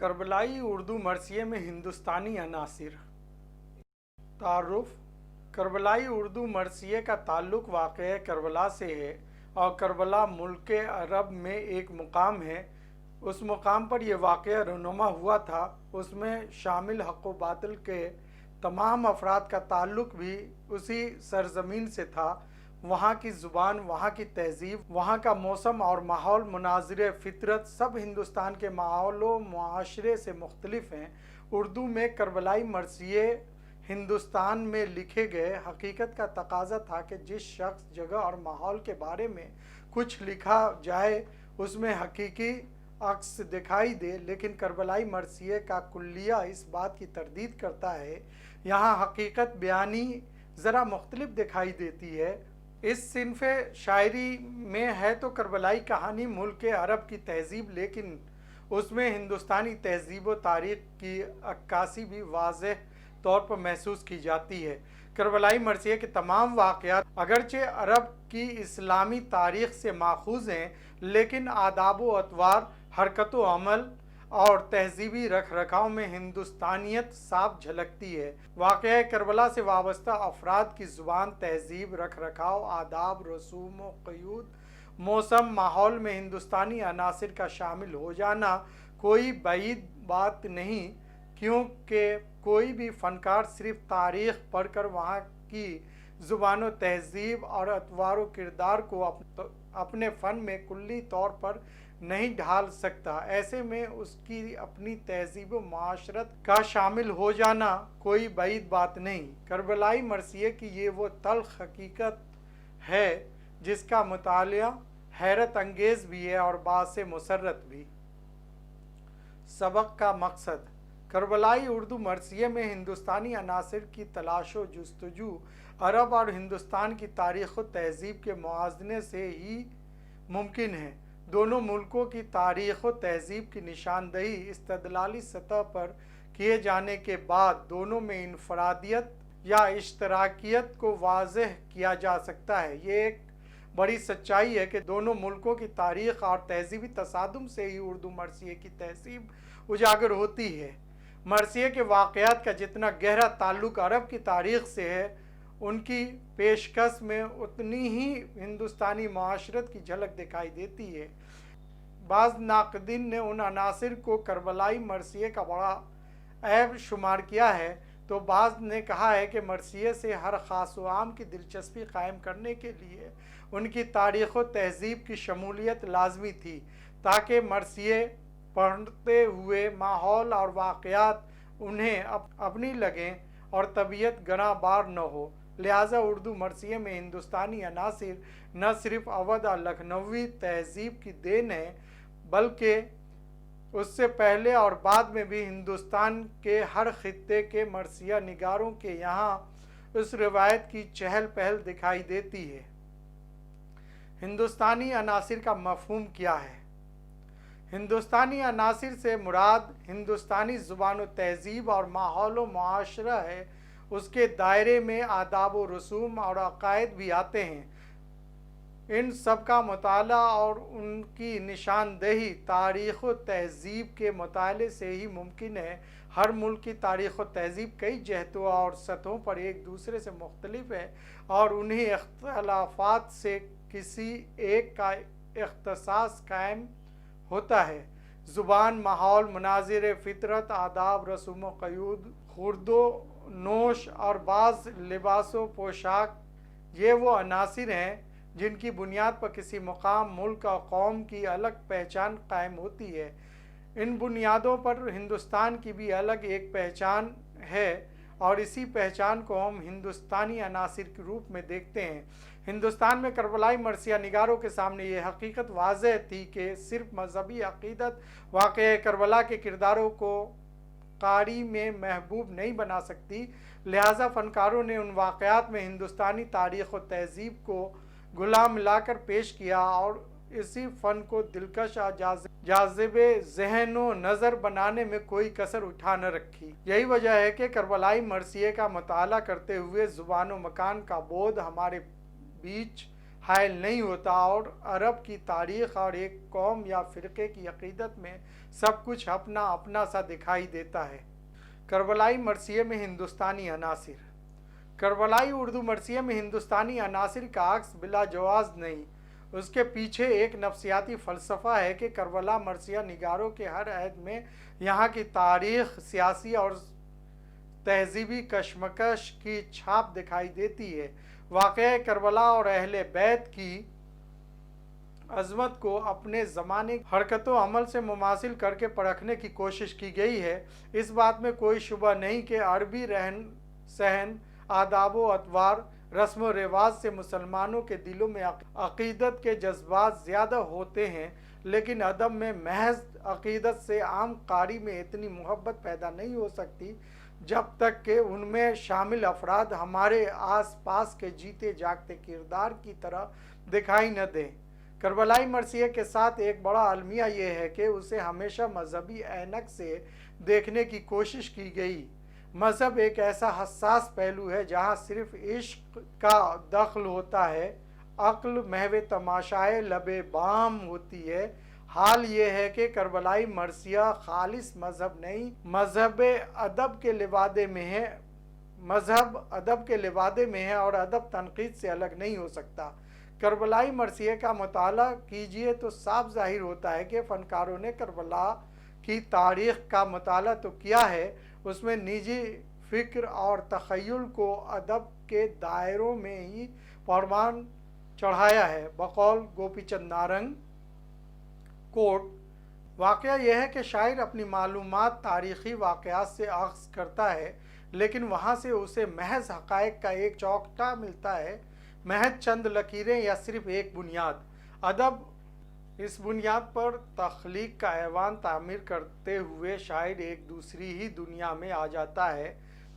کربلائی اردو مرثیے میں ہندوستانی عناصر۔ تعارف: کربلائی اردو مرثیے کا تعلق واقعہ کربلا سے ہے اور کربلا ملک عرب میں ایک مقام ہے۔ اس مقام پر یہ واقعہ رونما ہوا تھا، اس میں شامل حق و باطل کے تمام افراد کا تعلق بھی اسی سرزمین سے تھا۔ وہاں کی زبان، وہاں کی تہذیب، وہاں کا موسم اور ماحول، مناظر فطرت سب ہندوستان کے ماحول و معاشرے سے مختلف ہیں۔ اردو میں کربلائی مرثیے ہندوستان میں لکھے گئے۔ حقیقت کا تقاضا تھا کہ جس شخص، جگہ اور ماحول کے بارے میں کچھ لکھا جائے اس میں حقیقی عکس دکھائی دے، لیکن کربلائی مرثیے کا کلیہ اس بات کی تردید کرتا ہے۔ یہاں حقیقت بیانی ذرا مختلف دکھائی دیتی ہے۔ اس صنف شاعری میں ہے تو کربلائی کہانی ملک عرب کی تہذیب، لیکن اس میں ہندوستانی تہذیب و تاریخ کی عکاسی بھی واضح طور پر محسوس کی جاتی ہے۔ کربلائی مرثیے کے تمام واقعات اگرچہ عرب کی اسلامی تاریخ سے ماخوذ ہیں، لیکن آداب و اطوار، حرکت و عمل اور تہذیبی رکھ رکھاؤ میں ہندوستانیت صاف جھلکتی ہے۔ واقعہ کربلا سے وابستہ افراد کی زبان، تہذیب، رکھ رکھاؤ، آداب، رسوم و قیود، موسم، ماحول میں ہندوستانی عناصر کا شامل ہو جانا کوئی بعید بات نہیں، کیونکہ کوئی بھی فنکار صرف تاریخ پڑھ کر وہاں کی زبان و تہذیب اور اطوار و کردار کو اپنے فن میں کلی طور پر نہیں ڈھال سکتا۔ ایسے میں اس کی اپنی تہذیب و معاشرت کا شامل ہو جانا کوئی بعید بات نہیں۔ کربلائی مرثیے کی یہ وہ تلخ حقیقت ہے جس کا مطالعہ حیرت انگیز بھی ہے اور باعث مسرت بھی۔ سبق کا مقصد: کربلائی اردو مرثیے میں ہندوستانی عناصر کی تلاش و جستجو عرب اور ہندوستان کی تاریخ و تہذیب کے موازنے سے ہی ممکن ہے۔ دونوں ملکوں کی تاریخ و تہذیب کی نشاندہی استدلالی سطح پر کیے جانے کے بعد دونوں میں انفرادیت یا اشتراکیت کو واضح کیا جا سکتا ہے۔ یہ ایک بڑی سچائی ہے کہ دونوں ملکوں کی تاریخ اور تہذیبی تصادم سے ہی اردو مرثیے کی تہذیب اجاگر ہوتی ہے۔ مرثیے کے واقعات کا جتنا گہرا تعلق عرب کی تاریخ سے ہے، ان کی پیشکش میں اتنی ہی ہندوستانی معاشرت کی جھلک دکھائی دیتی ہے۔ بعض ناقدین نے ان عناصر کو کربلائی مرثیے کا بڑا عیب شمار کیا ہے، تو بعض نے کہا ہے کہ مرثیے سے ہر خاص و عام کی دلچسپی قائم کرنے کے لیے ان کی تاریخ و تہذیب کی شمولیت لازمی تھی، تاکہ مرثیے پڑھتے ہوئے ماحول اور واقعات انہیں اپنی لگیں اور طبیعت گراں بار نہ ہو۔ لہٰذا اردو مرثیے میں ہندوستانی عناصر نہ صرف اودھ اور لکھنوی تہذیب کی دین ہے، بلکہ اس سے پہلے اور بعد میں بھی ہندوستان کے ہر خطے کے مرثیہ نگاروں کے یہاں اس روایت کی چہل پہل دکھائی دیتی ہے۔ ہندوستانی عناصر کا مفہوم کیا ہے؟ ہندوستانی عناصر سے مراد ہندوستانی زبان و تہذیب اور ماحول و معاشرہ ہے۔ اس کے دائرے میں آداب و رسوم اور عقائد بھی آتے ہیں۔ ان سب کا مطالعہ اور ان کی نشاندہی تاریخ و تہذیب کے مطالعے سے ہی ممکن ہے۔ ہر ملک کی تاریخ و تہذیب کئی جہتوں اور سطحوں پر ایک دوسرے سے مختلف ہے اور انہی اختلافات سے کسی ایک کا اختصاص قائم ہوتا ہے۔ زبان، ماحول، مناظر فطرت، آداب، رسوم و قیود، خورد و نوش اور بعض لباس و پوشاک یہ وہ عناصر ہیں جن کی بنیاد پر کسی مقام، ملک اور قوم کی الگ پہچان قائم ہوتی ہے۔ ان بنیادوں پر ہندوستان کی بھی الگ ایک پہچان ہے اور اسی پہچان کو ہم ہندوستانی عناصر کے روپ میں دیکھتے ہیں۔ ہندوستان میں کربلائی مرثیہ نگاروں کے سامنے یہ حقیقت واضح تھی کہ صرف مذہبی عقیدت واقعہ کربلا کے کرداروں کو قاری میں محبوب نہیں بنا سکتی، لہٰذا فنکاروں نے ان واقعات میں ہندوستانی تاریخ و تہذیب کو گلا ملا کر پیش کیا اور اسی فن کو دلکش اور جاذب ذہن و نظر بنانے میں کوئی کسر اٹھا نہ رکھی۔ یہی وجہ ہے کہ کربلائی مرثیے کا مطالعہ کرتے ہوئے زبان و مکان کا بودھ ہمارے بیچ हायल नहीं होता और अरब की तारीख़ और एक कौम या फ़िरक़े की अक़ीदत में सब कुछ अपना अपना सा दिखाई देता है। करबलाई मरसिये में हिंदुस्तानी अनासिर। करबलाई उर्दू मरसिये में हिंदुस्तानी अनासिर का अक्स बिला जवाज़ नहीं, उसके पीछे एक नफ्सियाती फ़लसफ़ा है कि करबला मरसिया निगारों के हर अहद में यहाँ की तारीख़, सियासी और तहज़ीबी कशमकश की छाप दिखाई देती है। वाक़या करबला और अहले बैत की अज़मत को अपने ज़माने की हरकतों अमल से मुमासिल करके परखने की कोशिश की गई है। इस बात में कोई शुबा नहीं कि अरबी रहन सहन, आदाब व अतवार, रस्म व रिवाज से मुसलमानों के दिलों में अक़ीदत के जज्बात ज़्यादा होते हैं, लेकिन अदब में महज अक़ीदत से आम कारी में इतनी मोहब्बत पैदा नहीं हो सकती जब तक कि उनमें शामिल अफराद हमारे आस पास के जीते जागते किरदार की तरह दिखाई न दें। करबलाई मरसिये के साथ एक बड़ा अलमिया ये है कि उसे हमेशा मजहबी ऐनक से देखने की कोशिश की गई। मज़हब एक ऐसा हसास पहलू है जहाँ सिर्फ इश्क का दखल होता है, अक्ल महव तमाशाए लबे बाम होती है। हाल ये है कि करबलाई मरसिया खालिस मज़हब नहीं, मज़हब अदब के लिबादे में है। मज़हब अदब के लिबादे में है और अदब तनकीद से अलग नहीं हो सकता। करबलाई मरसिये का मुताला कीजिए तो साफ जाहिर होता है कि फ़नकारों ने करबला की तारीख़ का मुताला तो किया है, उसमें निजी फ़िक्र और तख़य्युल को अदब के दायरों में ही परवान चढ़ाया है। बकौल गोपीचंद नारंग, कोट, वाक़या यह है कि शायर अपनी मालूमात तारीख़ी वाक़यात से अख़ज़ करता है, लेकिन वहाँ से उसे महज हक़ाइक़ का एक चौखटा मिलता है, महज चंद लकीरें या सिर्फ एक बुनियाद। अदब इस बुनियाद पर तख्लीक का ऐवान तामीर करते हुए शायर एक दूसरी ही दुनिया में आ जाता है,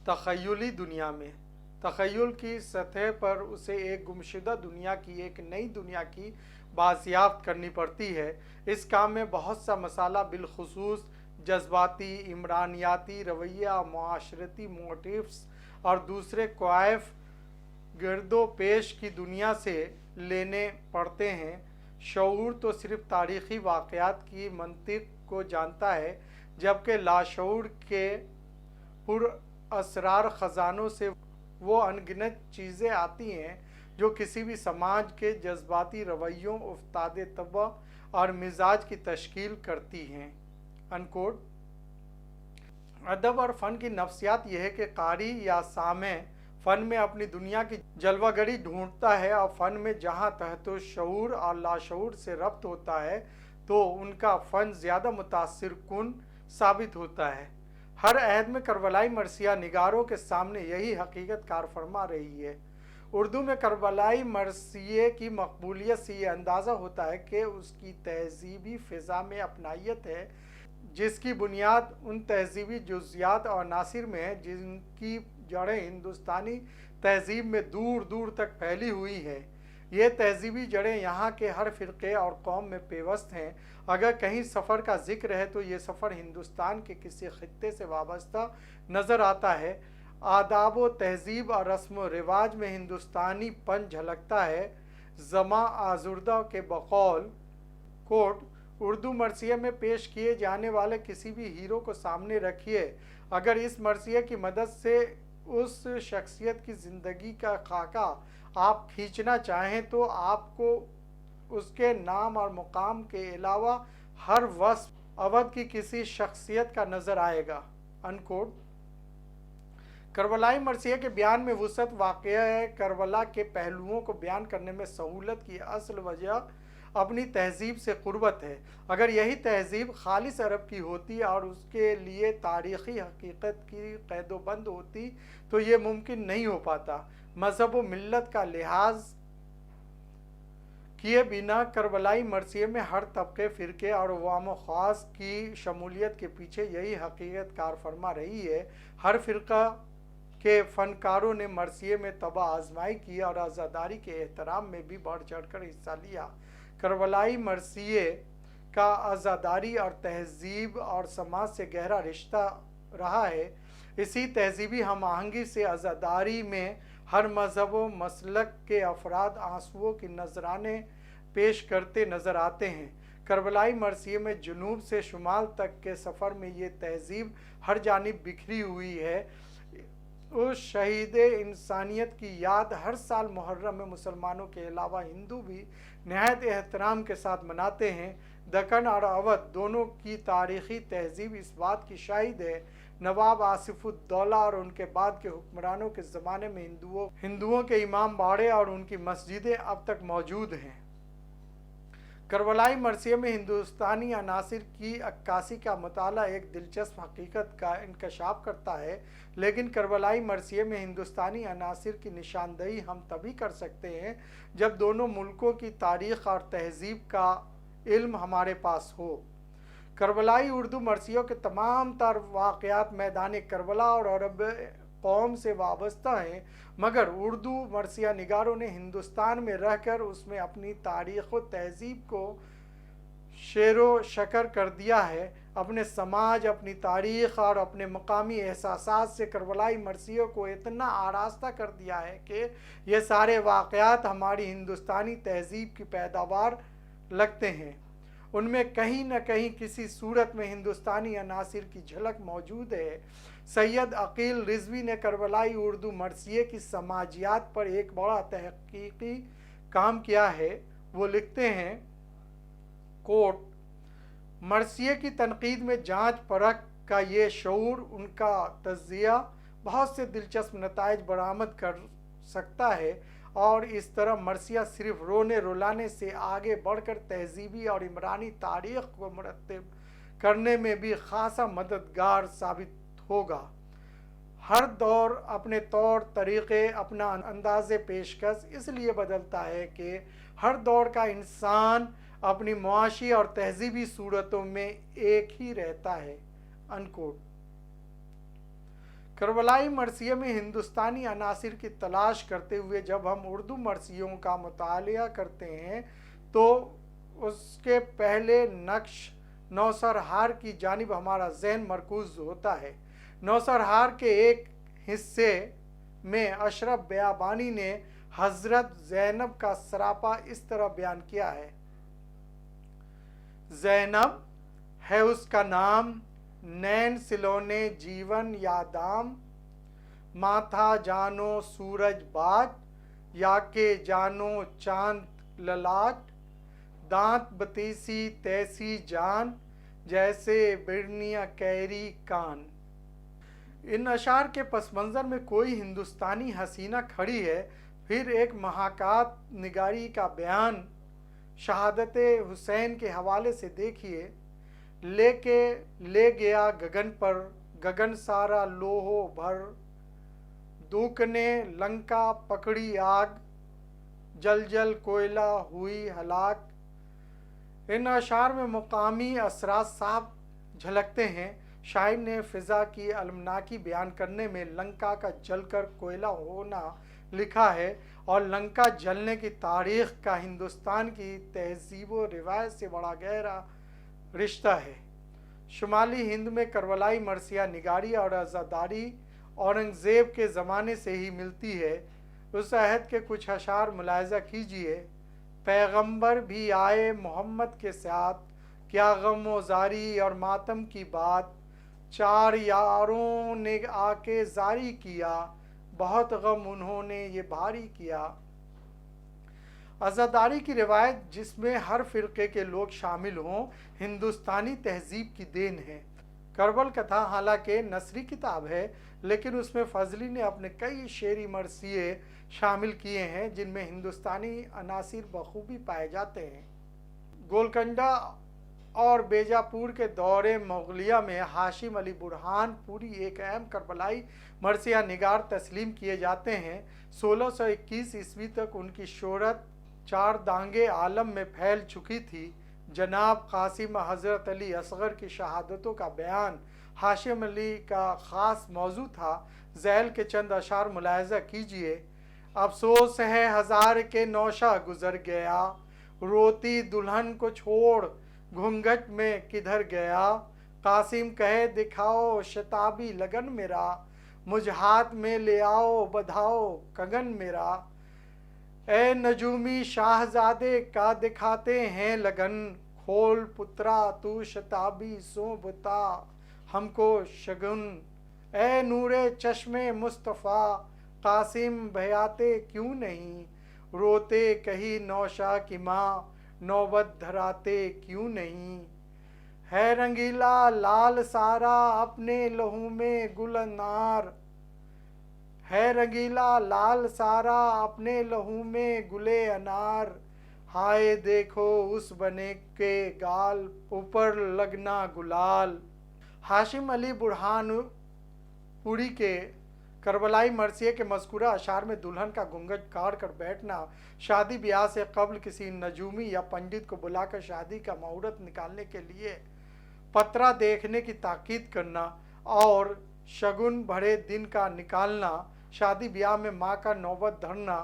तख़य्युली दुनिया में। तख़य्युल की सतह पर उसे एक गुमशुदा दुनिया की एक नई दुनिया की बाज़ियाफ़्त करनी पड़ती है। इस काम में बहुत सा मसाला बिलखुसूस जज्बाती, इमरानियाती रवैया, मुआशरती मोटिव्स और दूसरे क्वाइफ गिरदो पेश की दुनिया से लेने पड़ते हैं। शऊर तो सिर्फ तारीख़ी वाक़यात की मंतिक को जानता है, जबकि लाशऊर के पुरअसरार ख़ज़ानों से वो अनगिनत चीज़ें आती हैं जो किसी भी समाज के जज्बाती रवैयों, उफ्ताद तबा और मिजाज की तश्कील करती हैं। अनकोट। अदब और फ़न की नफ्सियात यह है कि कारी या सामे फ़न में अपनी दुनिया की जलवागरी ढूंढता है और फ़न में जहाँ तहतो शऊर और लाशऊर से रब्त होता है तो उनका फ़न ज़्यादा मुतासिर कुन साबित होता है। हर अहद में करबलाई मरसिया निगारों के सामने यही हकीकत कार फरमा रही है। उर्दू में करबलाई मरसिये की मकबूलियत से ये अंदाज़ा होता है कि उसकी तहज़ीबी फ़िज़ा में अपनाइयत है, जिसकी बुनियाद उन तहज़ीबी जुज़ियात और अनासिर में है जिनकी जड़ें हिंदुस्तानी तहज़ीब में दूर दूर तक फैली हुई है। ये तहज़ीबी जड़ें यहाँ के हर फ़िरक़े और कौम में पेवस्त हैं। अगर कहीं सफ़र का ज़िक्र है तो ये सफ़र हिंदुस्तान के किसी ख़ित्ते से वाबस्ता नज़र आता है। आदाब व तहज़ीब और रस्म व रिवाज में हिंदुस्तानी पन झलकता है। ज़मा आज़ुर्दा के बकौल, कोट, उर्दू मरसिये में पेश किए जाने वाले किसी भी हीरो को सामने रखिए। अगर इस मरसिये की मदद से उस शख्सियत की ज़िंदगी का खाका आप खींचना चाहें तो आपको उसके नाम और मुकाम के अलावा हर वस्फ अवध की किसी शख्सियत का नज़र आएगा। अनकोट। करबलाई मरसिये के बयान में वुसअत वाक़या करबला के पहलुओं को बयान करने में सहूलत की असल वजह अपनी तहज़ीब से क़ुर्बत है। अगर यही तहज़ीब खालिस अरब की होती और उसके लिए तारीख़ी हकीकत की क़ैदोबंद होती तो ये मुमकिन नहीं हो पाता। मज़हब व मिल्लत का लिहाज किए बिना करबलाई मरसिये में हर तबके, फ़िरके और अवाम व ख़ास की शमूलियत के पीछे यही हकीकत कार फरमा रही है। हर फ़िरक़ा के फ़नकारों ने मरसिये में तबा आजमाई की और आज़ादारी के एहतराम में भी बढ़ चढ़ कर हिस्सा लिया। करबलाई मरसिये का आज़ादारी और तहज़ीब और समाज से गहरा रिश्ता रहा है। इसी तहज़ीबी हम आहंगी से आज़ादारी में हर मजहब व मसलक के अफराद आंसुओं की नजराने पेश करते नज़र आते हैं। करबलाई मरसिये में जुनूब से शुमाल तक के सफ़र में ये तहजीब हर जानिब बिखरी हुई है। उस शहीद इंसानियत की याद हर साल मुहर्रम में मुसलमानों के अलावा हिंदू भी नहायत एहतराम के साथ मनाते हैं। दक्कन और अवध दोनों की तारीख़ी तहजीब इस बात की शाहिद है। नवाब आसिफुद्दौला और उनके बाद के हुक्मरानों के ज़माने में हिंदुओं के इमाम बाड़े और उनकी मस्जिदें अब तक मौजूद हैं। करबलाई मरसिये में हिंदुस्तानी अनासिर की अक्कासी का मुताला एक दिलचस्प हकीकत का इंकशाफ करता है, लेकिन करबलाई मरसिये में हिंदुस्तानी अनासिर की निशानदही हम तभी कर सकते हैं जब दोनों मुल्कों की तारीख़ और तहजीब का इल्म हमारे पास हो। करबलाई उर्दू मरसियों के तमाम तर वाक़यात मैदान करबला और अरब कौम से वाबस्ता हैं, मगर उर्दू मरसिया निगारों ने हिंदुस्तान में रहकर उसमें अपनी तारीख़ व तहजीब को शेरो शकर कर दिया है। अपने समाज, अपनी तारीख़ और अपने मकामी एहसासात से करबलाई मरसियों को इतना आरास्ता कर दिया है कि ये सारे वाक़यात हमारी हिंदुस्तानी तहजीब की पैदावार लगते हैं। उनमें कहीं न कहीं किसी सूरत में हिंदुस्तानी अनासिर की झलक मौजूद है। सैयद अकील रिजवी ने करबलाई उर्दू मरसिये की समाजियात पर एक बड़ा तहकीकी काम किया है। वो लिखते हैं, कोट, मरसिये की तनकीद में जांच परख का ये शऊर, उनका तज्जिया बहुत से दिलचस्प नताइज बरामद कर सकता है और इस तरह मरसिया सिर्फ रोने रुलाने से आगे बढ़कर तहजीबी और इमरानी तारीख़ को मुरत्तिब करने में भी खासा मददगार साबित होगा। हर दौर अपने तौर तरीक़े, अपना अंदाज़े पेशकश इसलिए बदलता है कि हर दौर का इंसान अपनी मुआशी और तहजीबी सूरतों में एक ही रहता है। अनकोट। करबलाई मरसिये में हिंदुस्तानी अनासिर की तलाश करते हुए जब हम उर्दू मरसियों का मुतालिया करते हैं तो उसके पहले नक्श नौसरहार की जानिब हमारा ज़हन मरकूज़ होता है। नौसरहार के एक हिस्से में अशरफ बियाबानी ने हज़रत ज़ैनब का सरापा इस तरह बयान किया है, ज़ैनब है उसका नाम, नैन सिलोने जीवन या दाम, माथा जानो सूरज बाट, या के जानो चांद ललाट, दांत बतीसी तैसी जान, जैसे बिरनिया कैरी कान। इन अशार के पस मंज़र में कोई हिंदुस्तानी हसीना खड़ी है, फिर एक महाकात निगारी का बयान शहादत हुसैन के हवाले से देखिए, ले गया गगन पर, गगन सारा लोहो भर, दूक ने लंका पकड़ी आग, जल जल कोयला हुई हलाक। इन अशार में मुकामी असरात साफ झलकते हैं। शायर ने फ़िज़ा की अलमनाकी बयान करने में लंका का जलकर कोयला होना लिखा है और लंका जलने की तारीख़ का हिंदुस्तान की तहज़ीब व रिवायत से बड़ा गहरा रिश्ता है। शुमाली हिंद में करबलाई मरसिया निगारी और अज़ादारी औरंगज़ेब के ज़माने से ही मिलती है। उस अहद के कुछ अशार मुलाहिज़ा कीजिए। पैगंबर भी आए मोहम्मद के साथ, क्या गम व ज़ारी और मातम की बात, चार यारों ने आके जारी किया, बहुत गम उन्होंने ये भारी किया। अज़ादारी की रिवायत जिसमें हर फ़िरक़े के लोग शामिल हों, हिंदुस्तानी तहज़ीब की देन है। करबल कथा हालांकि नसरी किताब है, लेकिन उसमें फ़ज़ली ने अपने कई शेरी मरसिये शामिल किए हैं जिनमें हिंदुस्तानी अनासिर बखूबी पाए जाते हैं। गोलकंडा और बेजापुर के दौरे मुग़लिया में हाशिम अली बुरहानपुरी एक अहम करबलाई मरसिया निगार तस्लीम किए जाते हैं। 1621 ईस्वी तक उनकी शोहरत चार दांगे आलम में फैल चुकी थी। जनाब कासिम हज़रत अली असग़र की शहादतों का बयान हाशिम अली का ख़ास मौजू था। ज़ैल के चंद अशार मुलाहिज़ा कीजिए। अफसोस है हज़ार के नौशा गुज़र गया, रोती दुल्हन को छोड़ घूंघट में किधर गया, कासिम कहे दिखाओ शताबी लगन मेरा, मुझ हाथ में ले आओ बधाओ कगन मेरा। ए नजूमी शाहजादे का दिखाते हैं लगन, खोल पुत्रा तू शताबी सो बता हमको शगुन। ए नूरे चश्मे मुस्तफ़ा कासिम भयाते क्यों नहीं, रोते कही नौशा की माँ नौबत धराते क्यों नहीं। है रंगीला लाल सारा अपने लहू में गुल अनार, है रंगीला लाल सारा अपने लहू में गुले अनार। हाय देखो उस बने के गाल ऊपर लगना गुलाल। हाशिम अली बुरहानपुरी के करबलाई मरसिए के मज़कूरा अशार में दुल्हन का घूंघट काट कर बैठना, शादी ब्याह से कब्ल किसी नजूमी या पंडित को बुलाकर शादी का मुहूर्त निकालने के लिए पत्रा देखने की ताकीद करना और शगुन भरे दिन का निकालना, शादी ब्याह में माँ का नौबत धरना,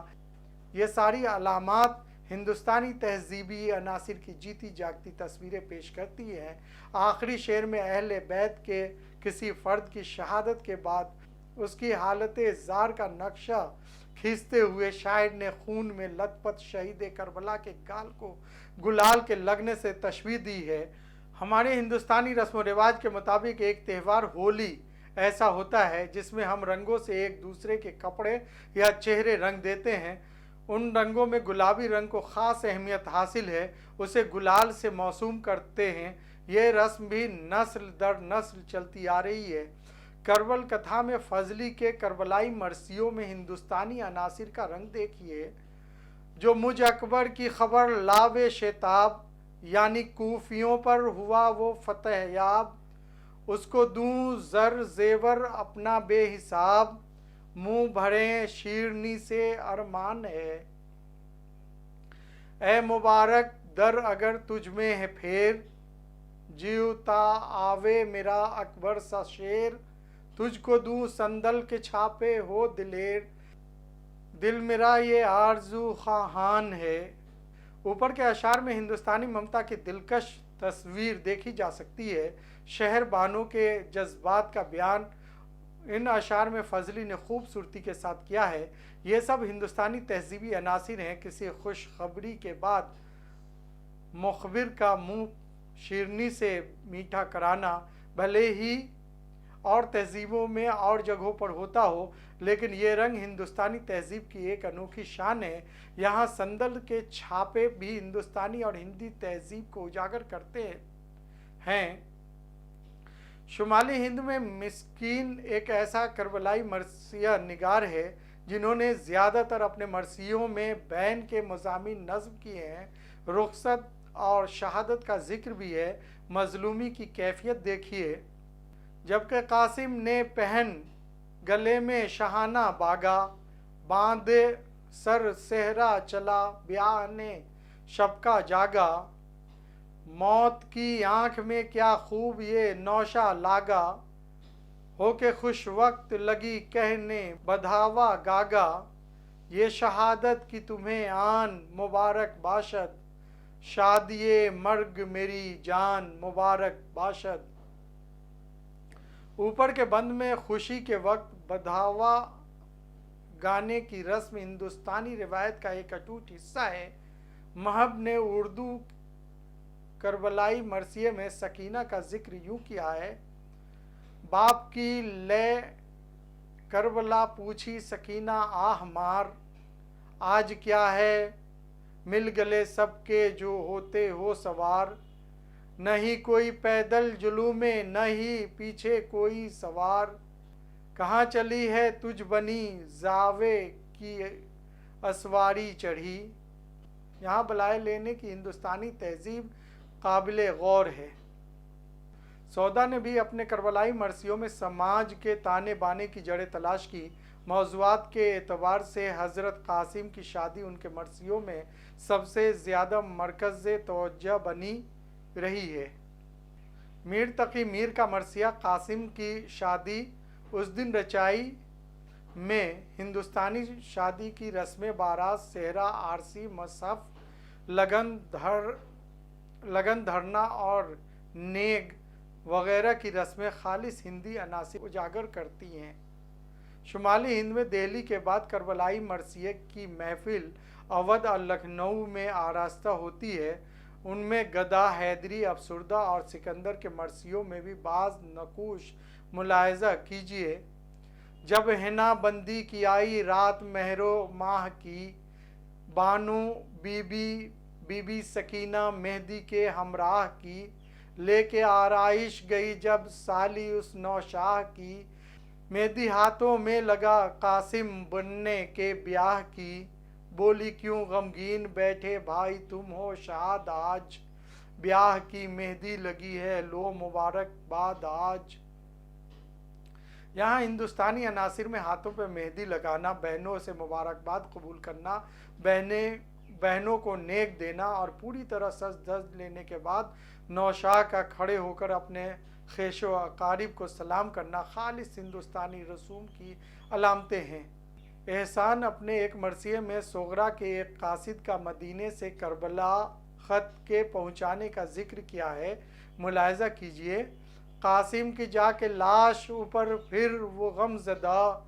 ये सारी अलामात हिंदुस्तानी तहजीबी अनासिर की जीती जागती तस्वीरें पेश करती हैं। आखिरी शेर में अहले बैत के किसी फ़र्द की शहादत के बाद उसकी हालत ज़ार का नक्शा खींचते हुए शायर ने खून में लथपथ शहीद करबला के गाल को गुलाल के लगने से तशबीह दी है। हमारे हिंदुस्तानी रस्म व रिवाज के मुताबिक एक त्यौहार होली ऐसा होता है जिसमें हम रंगों से एक दूसरे के कपड़े या चेहरे रंग देते हैं। उन रंगों में गुलाबी रंग को ख़ास अहमियत हासिल है, उसे गुलाल से मौसूम करते हैं। ये रस्म भी नस्ल दर नस्ल चलती आ रही है। करबल कथा में फजली के करबलाई मरसियों में हिंदुस्तानी अनासिर का रंग देखिए। जो मुझ अकबर की खबर लावे शेताब, यानी कूफियों पर हुआ वो फतह याब, उसको दूं ज़र ज़ेवर अपना बेहिसाब, मुँह भरे शीरनी से अरमान है। ए मुबारक दर अगर तुझ में है फेर, जीवता आवे मेरा अकबर सा शेर, तुझको दूं संदल के छापे हो दिलेर, दिल मेरा ये आरजू ख़्वाहान है। ऊपर के अशार में हिंदुस्तानी ममता की दिलकश तस्वीर देखी जा सकती है। शहर बानों के जज्बात का बयान इन अशार में फजली ने खूबसूरती के साथ किया है। ये सब हिंदुस्तानी तहजीबी अनासिर हैं। किसी खुशखबरी के बाद मुखबिर का मुँह शीरनी से मीठा कराना भले ही और तहजीबों में और जगहों पर होता हो, लेकिन ये रंग हिंदुस्तानी तहजीब की एक अनोखी शान है। यहाँ संदल के छापे भी हिंदुस्तानी और हिंदी तहजीब को उजागर करते हैं। शुमाली हिंद में मिस्कीन एक ऐसा करबलाई मरसिया निगार है जिन्होंने ज़्यादातर अपने मरसियों में बैन के मज़ामीन नज़्म किए हैं। रुखसत और शहादत का जिक्र भी है। मजलूमी की कैफियत देखिए। जबकि कासिम ने पहन गले में शहाना बागा, बांधे सर सेहरा चला ब्याह ने शब का जागा, मौत की आँख में क्या खूब ये नौशा लागा, होके खुश वक्त लगी कहने बधावा गागा, ये शहादत की तुम्हें आन मुबारक बाशद, शादिये मर्ग मेरी जान मुबारक बाशद। ऊपर के बंद में खुशी के वक्त बधावा गाने की रस्म हिंदुस्तानी रिवायत का एक अटूट हिस्सा है। महब ने उर्दू करबलाई मरसिए में सकीना का जिक्र यूँ किया है। बाप की ले करबला पूछी सकीना आह मार, आज क्या है मिल गले सबके जो होते हो सवार, नहीं कोई पैदल जुलूमे न ही पीछे कोई सवार, कहाँ चली है तुझ बनी जावे की असवारी चढ़ी। यहाँ बलाए लेने की हिंदुस्तानी तहजीब काबिल गौर है। सौदा ने भी अपने करबलाई मरसियों में समाज के ताने बाने की जड़ें तलाश की। मौज़ूआत के एतबार से हज़रत कासिम की शादी उनके मरसियों में सबसे ज़्यादा मरकज़ तवज्जो बनी रही है। मीर तकी मीर का मरसिया कासिम की शादी उस दिन रचाई में हिंदुस्तानी शादी की रस्में बारात, सेहरा, आरसी, मसहफ़, लगन धरना और नेग वगैरह की रस्में खालिस हिंदी अनासिर उजागर करती हैं। شمالی ہند میں دہلی کے بعد کربلائی مرثیے کی محفل اودھ اور لکھنؤ میں آراستہ ہوتی ہے۔ ان میں گدا، حیدری، افسردہ اور سکندر کے مرثیوں میں بھی بعض نقوش ملاحظہ کیجیے۔ جب حنا بندی کی آئی رات مہر و ماہ کی، بانو بی بی سکینہ مہدی کے ہمراہ کی، لے کے آرائش گئی جب سالی اس نوشاہ کی، مہدی ہاتھوں میں لگا قاسم بننے کے بیاہ کی، بولی کیوں غمگین بیٹھے بھائی تم ہو شاد آج، بیاہ کی مہندی لگی ہے لو مبارک باد آج۔ یہاں ہندوستانی عناصر میں ہاتھوں پہ مہندی لگانا، بہنوں سے مبارکباد قبول کرنا، بہنوں کو نیک دینا اور پوری طرح سج دھج لینے کے بعد نوشاہ کا کھڑے ہو کر اپنے خیش و اقارب کو سلام کرنا خالص ہندوستانی رسوم کی علامتیں ہیں۔ احسان اپنے ایک مرثیے میں صغرا کے ایک قاصد کا مدینے سے کربلا خط کے پہنچانے کا ذکر کیا ہے۔ ملاحظہ کیجئے، قاسم کی جا کے لاش اوپر پھر وہ غم زدہ،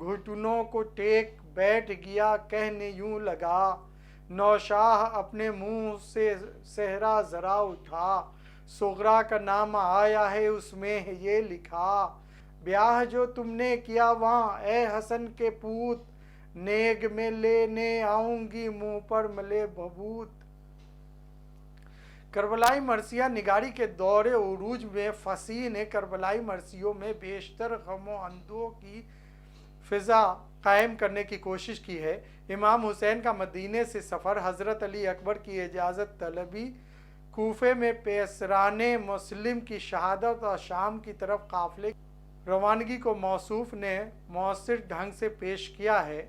گھٹنوں کو ٹیک بیٹھ گیا کہنے یوں لگا، نوشاہ اپنے منہ سے صحرا ذرا اٹھا، صغرا کا نام آیا ہے اس میں ہے یہ لکھا، بیاہ جو تم نے کیا وہاں اے حسن کے پوت، نیگ میں لینے آؤں گی منہ پر ملے بھبوت۔ کربلائی مرثیہ نگاری کے دور عروج میں فصیح نے کربلائی مرثیوں میں بیشتر غم و اندوہ کی فضا قائم کرنے کی کوشش کی ہے۔ امام حسین کا مدینے سے سفر، حضرت علی اکبر کی اجازت طلبی، کوفے میں پیسران مسلم کی شہادت اور شام کی طرف قافلے کی روانگی کو موصوف نے مؤثر ڈھنگ سے پیش کیا ہے۔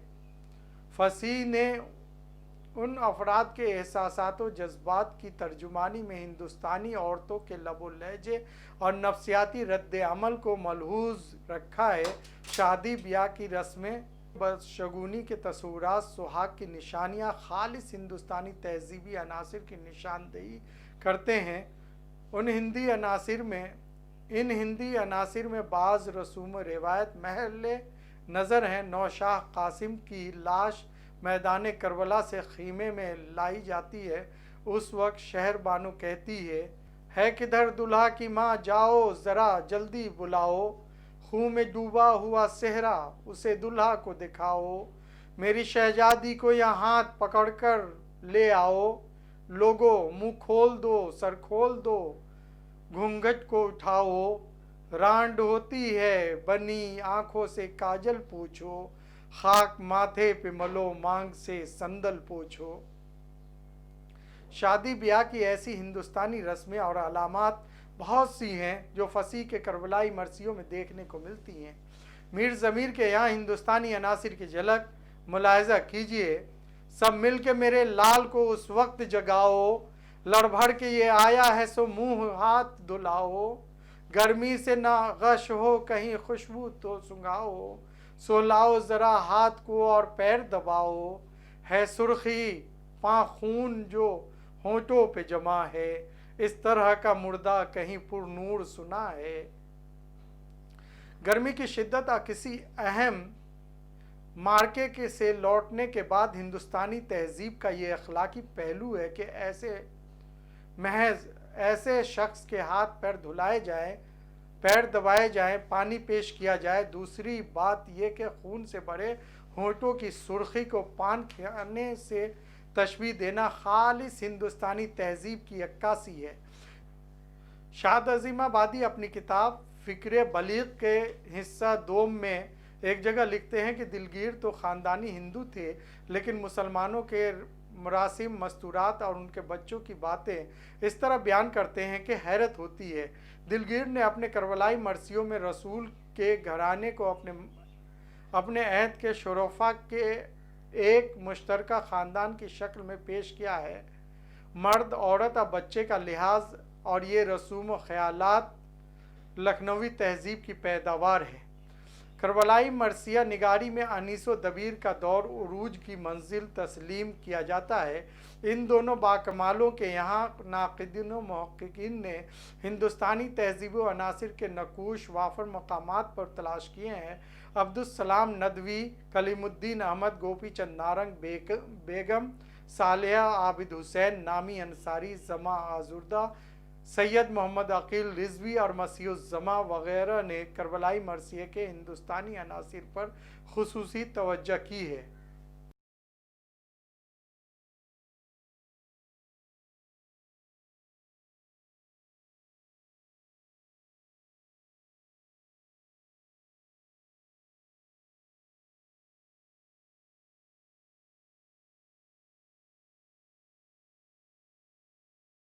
فصیح نے ان افراد کے احساسات و جذبات کی ترجمانی میں ہندوستانی عورتوں کے لب و لہجے اور نفسیاتی رد عمل کو ملحوظ رکھا ہے۔ شادی بیاہ کی رسمیں، بدشگونی کے تصورات، سہاگ کی نشانیاں خالص ہندوستانی تہذیبی عناصر کی نشاندہی کرتے ہیں۔ ان ہندی عناصر میں بعض رسوم و روایت محل نظر ہیں۔ نوشاہ قاسم کی لاش میدان کربلا سے خیمے میں لائی جاتی ہے۔ اس وقت شہر بانو کہتی ہے کدھر دلہا کی ماں جاؤ ذرا جلدی بلاؤ، خون میں ڈوبا ہوا صحرا اسے دلہا کو دکھاؤ، میری شہزادی کو یہاں ہاتھ پکڑ کر لے آؤ، لوگو منہ کھول دو سر کھول دو، گھونگھٹ کو اٹھاؤ، رانڈ ہوتی ہے بنی آنکھوں سے کاجل پوچھو، خاک ماتھے پہ ملو مانگ سے سندل پوچھو۔ شادی بیاہ کی ایسی ہندوستانی رسمیں اور علامات بہت سی ہیں جو فصیح کے کربلائی مرثیوں میں دیکھنے کو ملتی ہیں۔ میر ضمیر کے یہاں ہندوستانی عناصر کی جھلک ملاحظہ کیجئے۔ سب مل کے میرے لال کو اس وقت جگاؤ، لڑ بھڑ کے یہ آیا ہے سو منہ ہاتھ دھلاؤ، گرمی سے نہ غش ہو کہیں خوشبو تو سنگھاؤ، سو لاؤ ذرا ہاتھ کو اور پیر دباؤ، ہے سرخی پاں خون جو ہونٹوں پہ جمع ہے، اس طرح کا مردہ کہیں پر نور سنا ہے۔ گرمی کی شدت اور کسی اہم مارکے سے لوٹنے کے بعد ہندوستانی تہذیب کا یہ اخلاقی پہلو ہے کہ محض ایسے شخص کے ہاتھ پیر دھلائے جائیں، پیر دبائے جائیں، پانی پیش کیا جائے۔ دوسری بات یہ کہ خون سے بھرے ہونٹوں کی سرخی کو پان کھانے سے تشبیہ دینا خالص ہندوستانی تہذیب کی عکاسی ہے۔ شاد عظیم آبادی اپنی کتاب فکر بلیغ کے حصہ دوم میں ایک جگہ لکھتے ہیں کہ دلگیر تو خاندانی ہندو تھے، لیکن مسلمانوں کے مراسم، مستورات اور ان کے بچوں کی باتیں اس طرح بیان کرتے ہیں کہ حیرت ہوتی ہے۔ دلگیر نے اپنے کربلائی مرثیوں میں رسول کے گھرانے کو اپنے عہد کے شرفاء کے ایک مشترکہ خاندان کی شکل میں پیش کیا ہے۔ مرد، عورت اور بچے کا لحاظ اور یہ رسوم و خیالات لکھنوی تہذیب کی پیداوار ہے۔ करबलाई मरसिया निगारी में अनीस व दबीर का दौर उरूज की मंजिल तस्लीम किया जाता है। इन दोनों बाकमालों के यहाँ नाक़िदीन व मुहक्किकीन ने हिंदुस्तानी तहज़ीब व अनासिर के नकूश वाफर मकामात पर तलाश किए हैं। अब्दुस्सलाम नदवी, कलीमुद्दीन अहमद, गोपी चंद नारंग, बेगम सालेहा आबिद हुसैन नामी अंसारी, जमा आजुर्दा, सैयद मोहम्मद अकील रिजवी और मसीहुज़्ज़मा वगैरह ने करबलाई मरसिए के हिंदुस्तानी अनासिर पर खुसूसी तवज्जो की है।